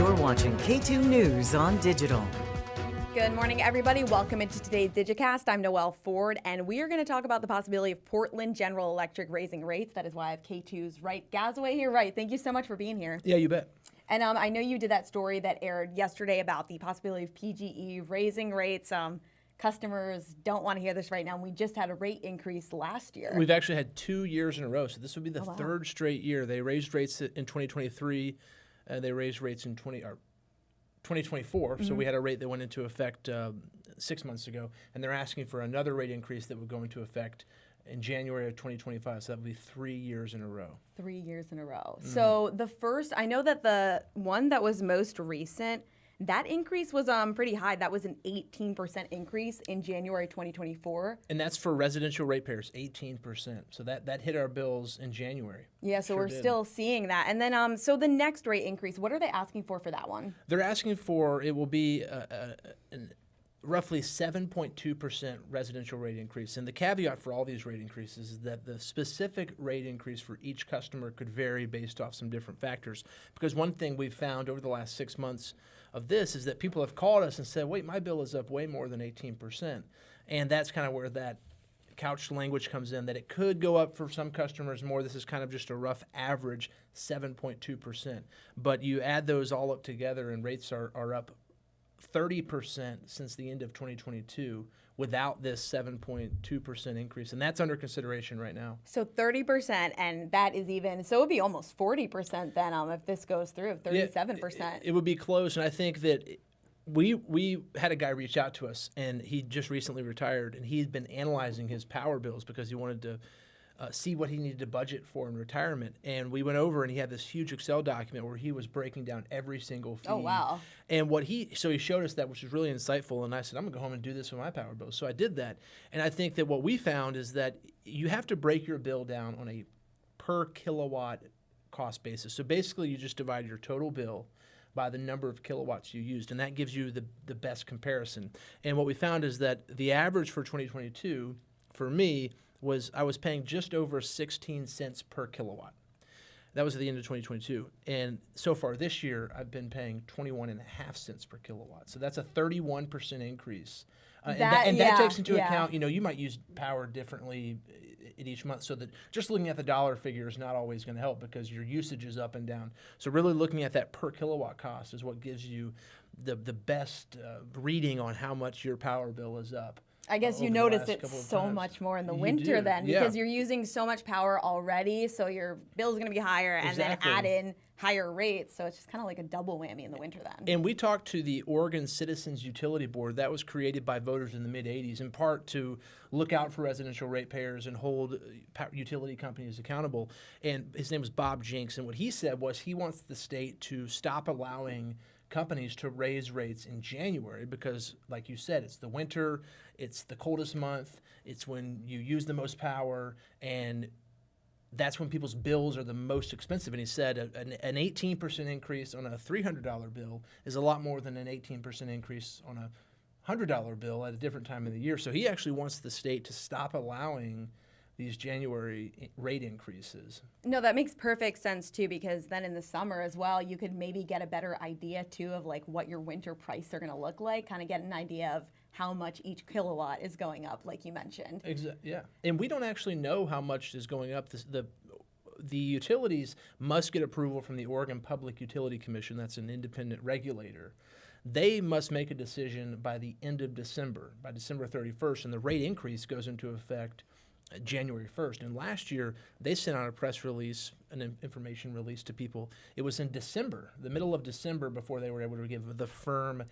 You're watching KATU News on Digital. Good morning, everybody. Welcome into today's Digicast. I'm Noelle Ford, and we are going to talk about the possibility of Portland General Electric raising rates. That is why I have K2's Wright Gazaway here. Right, thank you so much for being here. Yeah, you bet. And I know you did that story that aired yesterday about the possibility of PGE raising rates. Customers don't want to hear this right now. We just had a rate increase last year. We've actually had 2 years in a row, so this would be the third straight year. They raised rates in 2023, and they raised rates in 2024, so we had a rate that went into effect 6 months ago, and they're asking for another rate increase that would go into effect in January of 2025, so that would be 3 years in a row. 3 years in a row. So the first, I know that the one that was most recent, that increase was pretty high. That was an 18% increase in January 2024. And that's for residential ratepayers, 18%. So that hit our bills in January. Yeah, so we're still seeing that. And then, so the next rate increase, what are they asking for that one? They're asking for, it will be roughly 7.2% residential rate increase. And the caveat for all these rate increases is that the specific rate increase for each customer could vary based off some different factors. Because one thing we've found over the last 6 months of this is that people have called us and said, wait, my bill is up way more than 18%. And that's kind of where that couched language comes in, that it could go up for some customers more. This is kind of just a rough average, 7.2%. But you add those all up together and rates are up 30% since the end of 2022 without this 7.2% increase. And that's under consideration right now. So 30%, and that is even, so it would be almost 40% then if this goes through, 37%. Yeah, it would be close. And I think that we had a guy reach out to us, and he just recently retired, and he'd been analyzing his power bills because he wanted to see what he needed to budget for in retirement. And we went over, and he had this huge Excel document where he was breaking down every single fee. Oh, wow. And so he showed us that, which was really insightful. And I said, I'm going to go home and do this with my power bill. So I did that. And I think that what we found is that you have to break your bill down on a per kilowatt cost basis. So basically, you just divide your total bill by the number of kilowatts you used, and that gives you the best comparison. And what we found is that the average for 2022, for me, was I was paying just over 16 cents per kilowatt. That was at the end of 2022. And so far this year, I've been paying 21.5 cents per kilowatt. So that's a 31% increase. That takes into account, you might use power differently in each month, so that just looking at the dollar figure is not always going to help because your usage is up and down. So really looking at that per kilowatt cost is what gives you the best reading on how much your power bill is up. I guess you notice it so much more in the winter then, because you're using so much power already, so your bill's going to be higher, and then add in higher rates, so it's just kind of like a double whammy in the winter then. And we talked to the Oregon Citizens Utility Board. That was created by voters in the mid-'80s, in part to look out for residential ratepayers and hold utility companies accountable. And his name was Bob Jinks, and what he said was he wants the state to stop allowing companies to raise rates in January because, like you said, it's the winter, it's the coldest month, it's when you use the most power, and that's when people's bills are the most expensive. And he said an 18% increase on a $300 bill is a lot more than an 18% increase on a $100 bill at a different time of the year. So he actually wants the state to stop allowing these January rate increases. No, that makes perfect sense too, because then in the summer as well, you could maybe get a better idea too of like what your winter prices are going to look like, kind of get an idea of how much each kilowatt is going up, like you mentioned. Yeah, and we don't actually know how much is going up. The utilities must get approval from the Oregon Public Utility Commission. That's an independent regulator. They must make a decision by the end of December, by December 31st, and the rate increase goes into effect January 1st. And last year, they sent out a press release, an information release to people. It was in December, the middle of December, before they were able to give the firm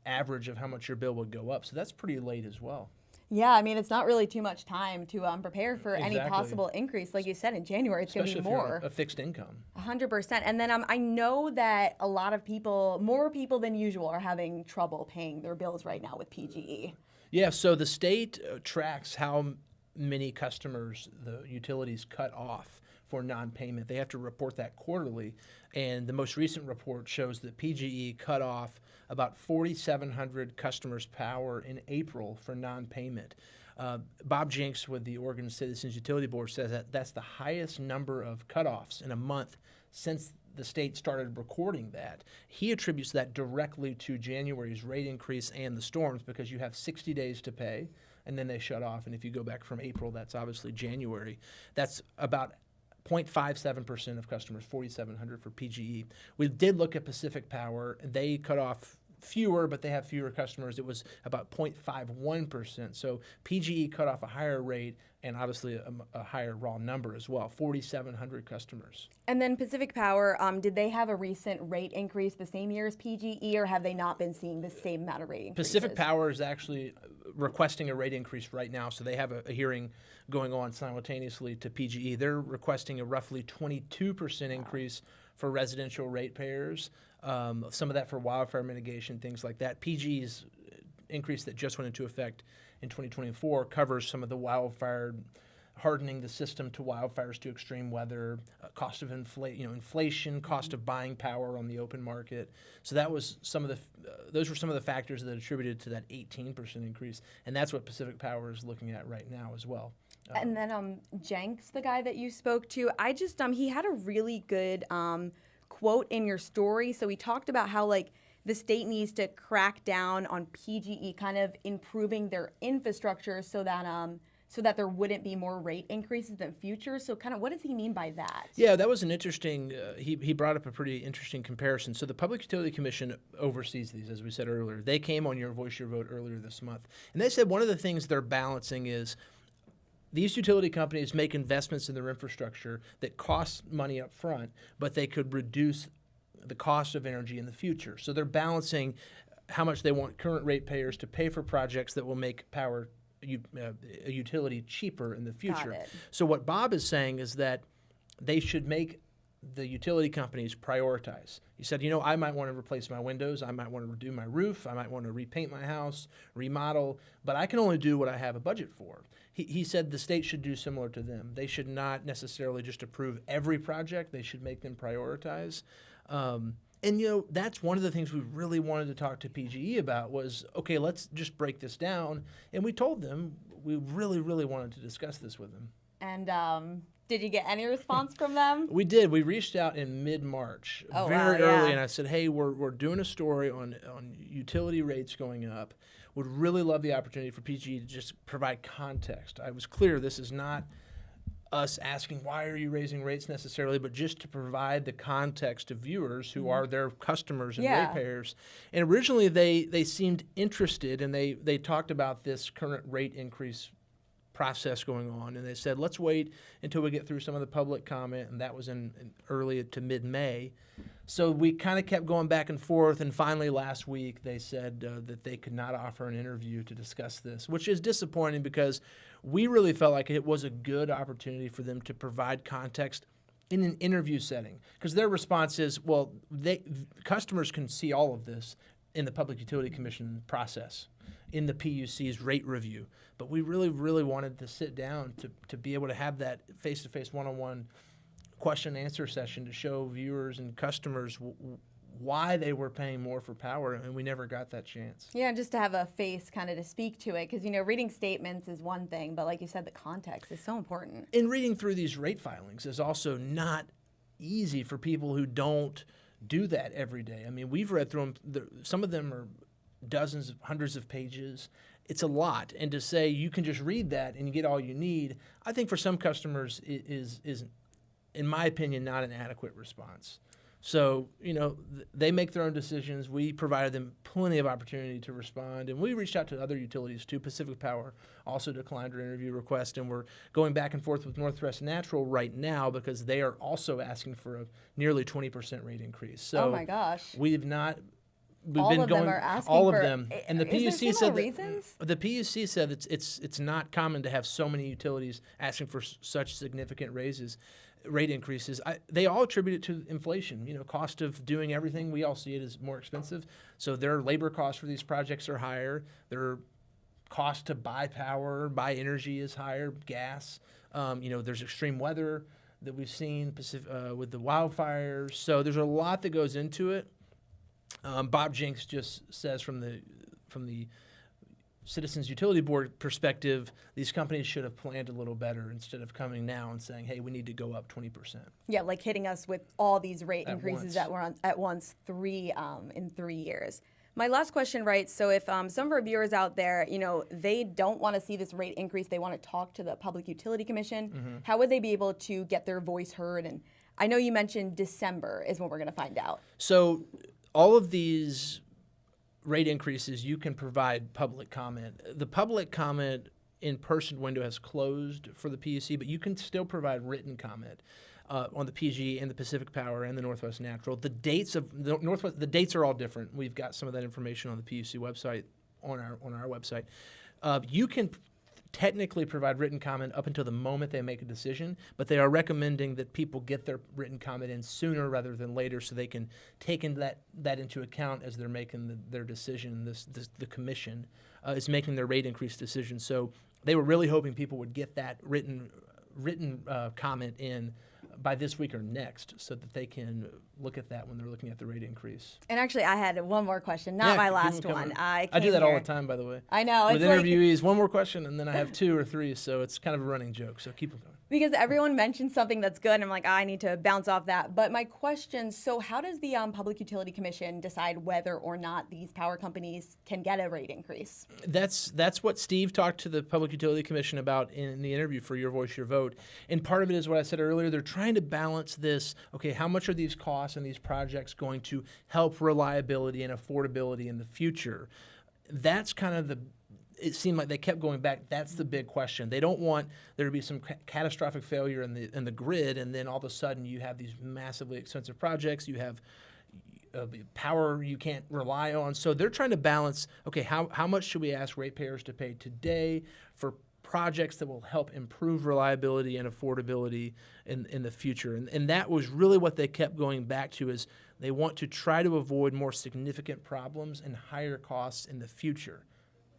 average of how much your bill would go up. So that's pretty late as well. Yeah, I mean, it's not really too much time to prepare for any possible increase. Like you said, in January, it's going to be more. Especially if you're a fixed income. 100%. And then I know that a lot of people, more people than usual, are having trouble paying their bills right now with PGE. Yeah, so the state tracks how many customers the utilities cut off for non-payment. They have to report that quarterly, and the most recent report shows that PGE cut off about 4,700 customers' power in April for non-payment. Bob Jinks with the Oregon Citizens Utility Board says that that's the highest number of cutoffs in a month since the state started recording that. He attributes that directly to January's rate increase and the storms because you have 60 days to pay, and then they shut off. And if you go back from April, that's obviously January. That's about 0.57% of customers, 4,700 for PGE. We did look at Pacific Power. They cut off fewer, but they have fewer customers. It was about 0.51%. So PGE cut off a higher rate and obviously a higher raw number as well, 4,700 customers. And then Pacific Power, did they have a recent rate increase the same year as PGE, or have they not been seeing the same amount of rate increases? Pacific Power is actually requesting a rate increase right now, so they have a hearing going on simultaneously to PGE. They're requesting a roughly 22% increase for residential ratepayers. Some of that for wildfire mitigation, things like that. PGE's increase that just went into effect in 2024 covers some of the wildfire, hardening the system to wildfires, to extreme weather, cost of inflation, cost of buying power on the open market. So that was those were some of the factors that attributed to that 18% increase, and that's what Pacific Power is looking at right now as well. And then Jenks, the guy that you spoke to, he had a really good quote in your story. So he talked about how the state needs to crack down on PGE, kind of improving their infrastructure so that there wouldn't be more rate increases in the future. So kind of what does he mean by that? Yeah, that was an interesting, he brought up a pretty interesting comparison. So the Public Utility Commission oversees these, as we said earlier. They came on Your Voice, Your Vote earlier this month. And they said one of the things they're balancing is these utility companies make investments in their infrastructure that cost money up front, but they could reduce the cost of energy in the future. So they're balancing how much they want current ratepayers to pay for projects that will make power a utility cheaper in the future. Got it. So what Bob is saying is that they should make the utility companies prioritize. He said, I might want to replace my windows, I might want to redo my roof, I might want to repaint my house, remodel, but I can only do what I have a budget for. He said the state should do similar to them. They should not necessarily just approve every project, they should make them prioritize. And that's one of the things we really wanted to talk to PGE about was, okay, let's just break this down. And we told them we really, really wanted to discuss this with them. And did you get any response from them? We did. We reached out in mid-March, very early, and I said, hey, we're doing a story on utility rates going up. Would really love the opportunity for PGE to just provide context. I was clear this is not us asking why are you raising rates necessarily, but just to provide the context to viewers who are their customers and ratepayers. And originally they seemed interested, and they talked about this current rate increase process going on, and they said let's wait until we get through some of the public comment, and that was in early to mid-May. So we kind of kept going back and forth, and finally last week they said that they could not offer an interview to discuss this, which is disappointing because we really felt like it was a good opportunity for them to provide context in an interview setting, because their response is, well, customers can see all of this in the Public Utility Commission process, in the PUC's rate review. But we really, really wanted to sit down to be able to have that face-to-face, one-on-one question and answer session to show viewers and customers why they were paying more for power, and we never got that chance. Yeah, just to have a face kind of to speak to it, because, reading statements is one thing, but like you said, the context is so important. And reading through these rate filings is also not easy for people who don't do that every day. I mean, we've read through them. Some of them are dozens, hundreds of pages. It's a lot. And to say you can just read that and you get all you need, I think for some customers is in my opinion, not an adequate response. So, they make their own decisions. We provided them plenty of opportunity to respond, and we reached out to other utilities too. Pacific Power also declined our interview request, and we're going back and forth with Northwest Natural right now because they are also asking for a nearly 20% rate increase. So oh my gosh. We've been all going of them are asking all for, of them, and the PUC said reasons? The PUC said that it's not common to have so many utilities asking for such significant rate increases. They all attribute it to inflation. Cost of doing everything. We all see it as more expensive. So their labor costs for these projects are higher. Their cost to buy power, buy energy is higher. Gas. There's extreme weather that we've seen with the wildfires. So there's a lot that goes into it. Bob Jenks just says from the Citizens Utility Board perspective, these companies should have planned a little better instead of coming now and saying, hey, we need to go up 20%. Yeah, like hitting us with all these rate increases once. that were on at once in 3 years. My last question, right? So if some of our viewers out there, they don't want to see this rate increase, they want to talk to the Public Utility Commission, how would they be able to get their voice heard? And I know you mentioned December is when we're going to find out. So all of these rate increases, you can provide public comment. The public comment in-person window has closed for the PUC, but you can still provide written comment on the PG and the Pacific Power and the Northwest Natural. The dates are all different. We've got some of that information on the PUC website, on our website. You can technically provide written comment up until the moment they make a decision, but they are recommending that people get their written comment in sooner rather than later so they can take that into account as they're making their decision. The commission is making their rate increase decision. So they were really hoping people would get that written comment in by this week or next so that they can look at that when they're looking at the rate increase. And actually, I had one more question, not my last one. I do that all the time, by the way. I know. With interviewees, one more question, and then I have 2 or 3, so it's kind of a running joke, so keep them going. Because everyone mentions something that's good, and I'm like, I need to bounce off that. But my question, so how does the Public Utility Commission decide whether or not these power companies can get a rate increase? That's what Steve talked to the Public Utility Commission about in the interview for Your Voice, Your Vote. And part of it is what I said earlier. They're trying to balance this, okay, how much are these costs and these projects going to help reliability and affordability in the future? That's kind of it seemed like they kept going back. That's the big question. They don't want there to be some catastrophic failure in the grid, and then all of a sudden you have these massively expensive projects. You have power you can't rely on. So they're trying to balance, okay, how much should we ask ratepayers to pay today for projects that will help improve reliability and affordability in the future? And that was really what they kept going back to, is they want to try to avoid more significant problems and higher costs in the future.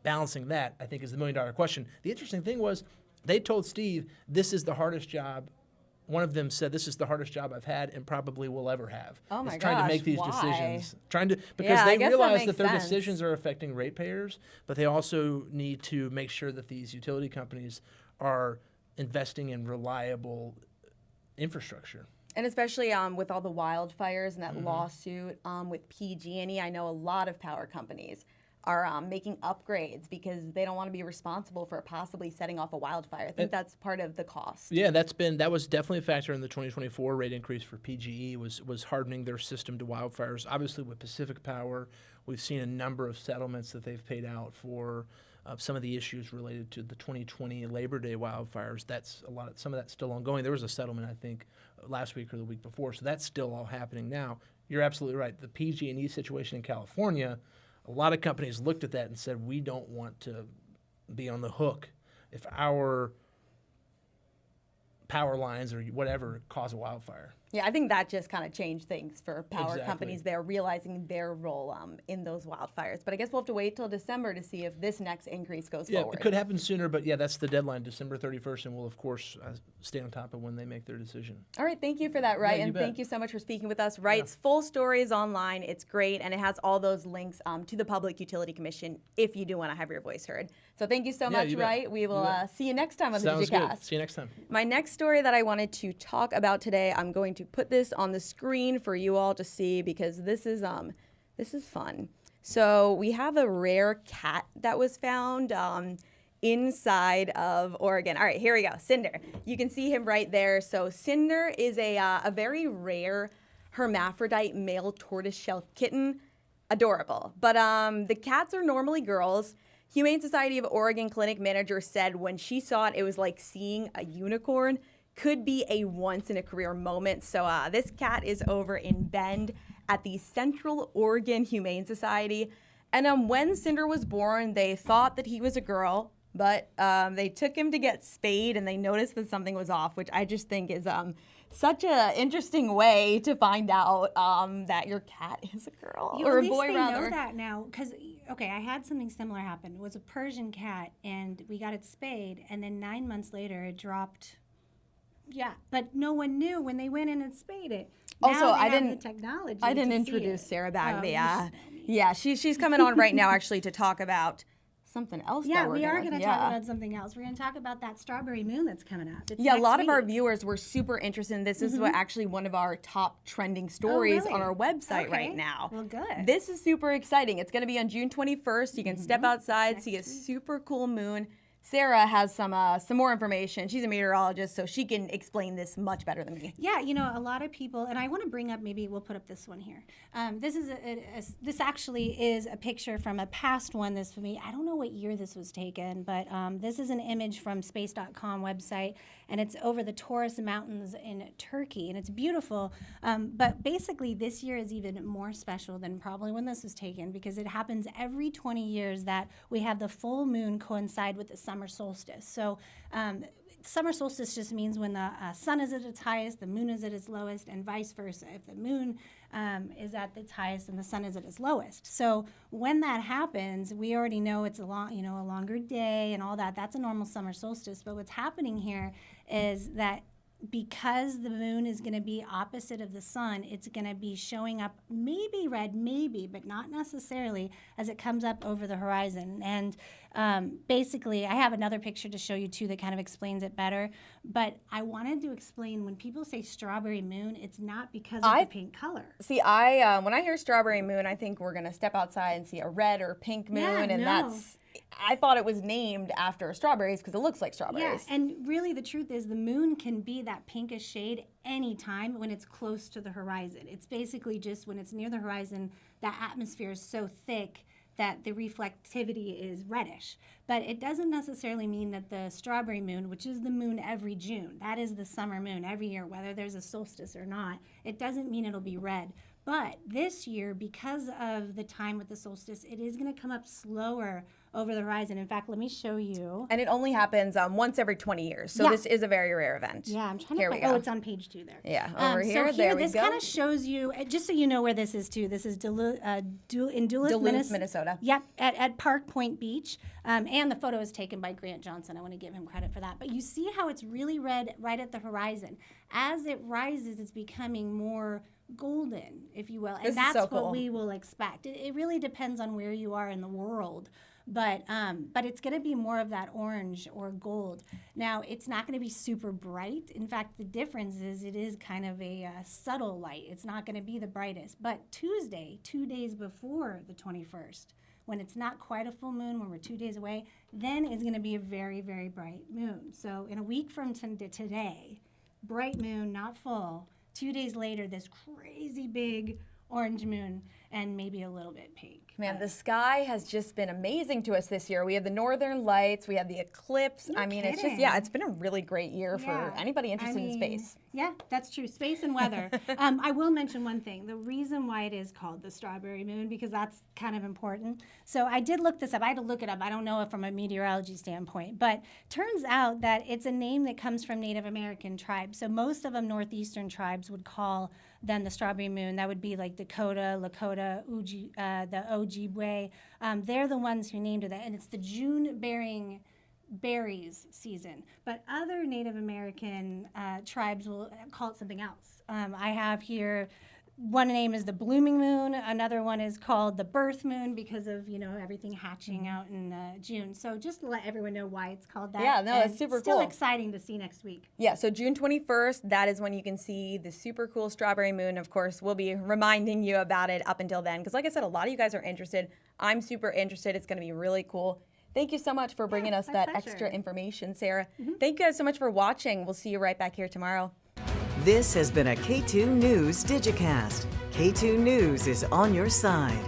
Balancing that, I think, is the million-dollar question. The interesting thing was they told Steve, this is the hardest job. One of them said, this is the hardest job I've had and probably will ever have. Oh my gosh, trying to make these why? decisions. Because they I guess realize that their sense. decisions are affecting ratepayers, but they also need to make sure that these utility companies are investing in reliable infrastructure. And especially with all the wildfires and that lawsuit with PG&E, I know a lot of power companies are making upgrades because they don't want to be responsible for possibly setting off a wildfire. I think that's part of the cost. Yeah, that was definitely a factor in the 2024 rate increase for PGE was hardening their system to wildfires. Obviously, with Pacific Power, we've seen a number of settlements that they've paid out for some of the issues related to the 2020 Labor Day wildfires. Some of that's still ongoing. There was a settlement, I think, last week or the week before, so that's still all happening now. You're absolutely right. The PG&E situation in California, a lot of companies looked at that and said, we don't want to be on the hook if our power lines or whatever cause a wildfire. Yeah, I think that just kind of changed things for power Exactly. companies there, realizing their role in those wildfires. But I guess we'll have to wait till December to see if this next increase goes forward. It could happen sooner, but yeah, that's the deadline, December 31st, and we'll, of course, stay on top of when they make their decision. All right, thank you for that, Wright, you and bet. thank you so much for speaking with us. Wright's full story is online. It's great, and it has all those links to the Public Utility Commission if you do want to have your voice heard. So thank you so much, you bet. Wright. We will see you next time on the Sounds Digicast. good. See you next time. My next story that I wanted to talk about today, I'm going to put this on the screen for you all to see because this is fun. So we have a rare cat that was found inside of Oregon. All right, here we go. Cinder. You can see him right there. So Cinder is a very rare hermaphrodite male tortoiseshell kitten. Adorable. But the cats are normally girls. Humane Society of Oregon clinic manager said when she saw it, it was like seeing a unicorn. Could be a once-in-a-career moment. So this cat is over in Bend at the Central Oregon Humane Society. And when Cinder was born, they thought that he was a girl, but they took him to get spayed, and they noticed that something was off, which I just think is such an interesting way to find out that your cat is a girl or a boy, rather. They know that now, because I had something similar happen. It was a Persian cat, and we got it spayed, and then 9 months later, it dropped. Yeah, but no one knew when they went in and spayed it. Also, now they I have didn't. the technology. I didn't to see introduce it. Sarah Bagby. Oh, Yeah, she's coming on right now actually to talk about something else. Yeah, that we are going to yeah. talk about something else. We're going to talk about that strawberry moon that's coming up. It's Yeah, a next lot of our week. viewers were super interested in this. This is what actually one of our top trending stories really? on our website Okay. right now. Well, good. This is super exciting. It's going to be on June 21st. You can step outside, Next see a week. super cool moon. Sarah has some more information. She's a meteorologist, so she can explain this much better than me. Yeah, you know, a lot of people, and I want to bring up, maybe we'll put up this one here. This is this actually is a picture from a past one. This for me, I don't know what year this was taken, but this is an image from space.com website, and it's over the Taurus Mountains in Turkey, and it's beautiful. But basically, this year is even more special than probably when this was taken, because it happens every 20 years that we have the full moon coincide with the summer solstice. So summer solstice just means when the sun is at its highest, the moon is at its lowest, and vice versa. If the moon is at its highest and the sun is at its lowest. So when that happens, we already know it's a longer day and all that. That's a normal summer solstice. But what's happening here is that because the moon is going to be opposite of the sun, it's going to be showing up maybe red, maybe, but not necessarily, as it comes up over the horizon. And basically, I have another picture to show you too that kind of explains it better. But I wanted to explain, when people say strawberry moon, it's not because of the pink color. See, when I hear strawberry moon, I think we're going to step outside and see a red or pink moon, Yeah, and no. I thought it was named after strawberries because it looks like Yeah, strawberries. and really the truth is the moon can be that pinkish shade anytime when it's close to the horizon. It's basically just when it's near the horizon, that atmosphere is so thick that the reflectivity is reddish. But it doesn't necessarily mean that the strawberry moon, which is the moon every June, that is the summer moon every year, whether there's a solstice or not, it doesn't mean it'll be red. But this year, because of the time with the solstice, it is going to come up slower over the horizon. In fact, let me show you. And it only happens once every 20 years, so Yeah. this is a very rare event. Yeah, I'm trying Here to we find. go. Oh, it's on page 2 there. Yeah, over here, So there we this go. kind of shows you, just so you know where this is too. This is in Duluth, Minnesota. Yep, at Park Point Beach. And the photo is taken by Grant Johnson. I want to give him credit for that. But you see how it's really red right at the horizon. As it rises, it's becoming more golden, if you will. And This is that's so what cool. we will expect. It really depends on where you are in the world. But it's going to be more of that orange or gold. Now, it's not going to be super bright. In fact, the difference is it is kind of a subtle light. It's not going to be the brightest. But Tuesday, 2 days before the 21st, when it's not quite a full moon, when we're 2 days away, then is going to be a very, very bright moon. So in a week from today, bright moon, not full. 2 days later, this crazy big orange moon and maybe a little bit pink. Man, the sky has just been amazing to us this year. We had the northern lights, we had the eclipse. No I mean, it's just, kidding. it's been a really great year for Yeah. anybody interested in space. Yeah, that's true. Space and weather. I will mention one thing. The reason why it is called the strawberry moon, because that's kind of important. So I did look this up. I had to look it up. I don't know it from a meteorology standpoint. But turns out that it's a name that comes from Native American tribes. So most of them northeastern tribes would call them the strawberry moon. That would be like Dakota, Lakota, the Ojibwe. They're the ones who named it that. And it's the June-bearing berries season, but other Native American tribes will call it something else. I have here, one name is the blooming moon, another one is called the birth moon because of everything hatching out in June. So just to let everyone know why it's called that. Yeah, no, And it's super still cool. exciting to see next week. Yeah, so June 21st, that is when you can see the super cool strawberry moon. Of course, we'll be reminding you about it up until then, because like I said, a lot of you guys are interested. I'm super interested. It's going to be really cool. Thank you so much for bringing us my that pleasure. extra information, Sarah. Thank you guys so much for watching. We'll see you right back here tomorrow. This has been a KATU News Digicast. KATU News is on your side.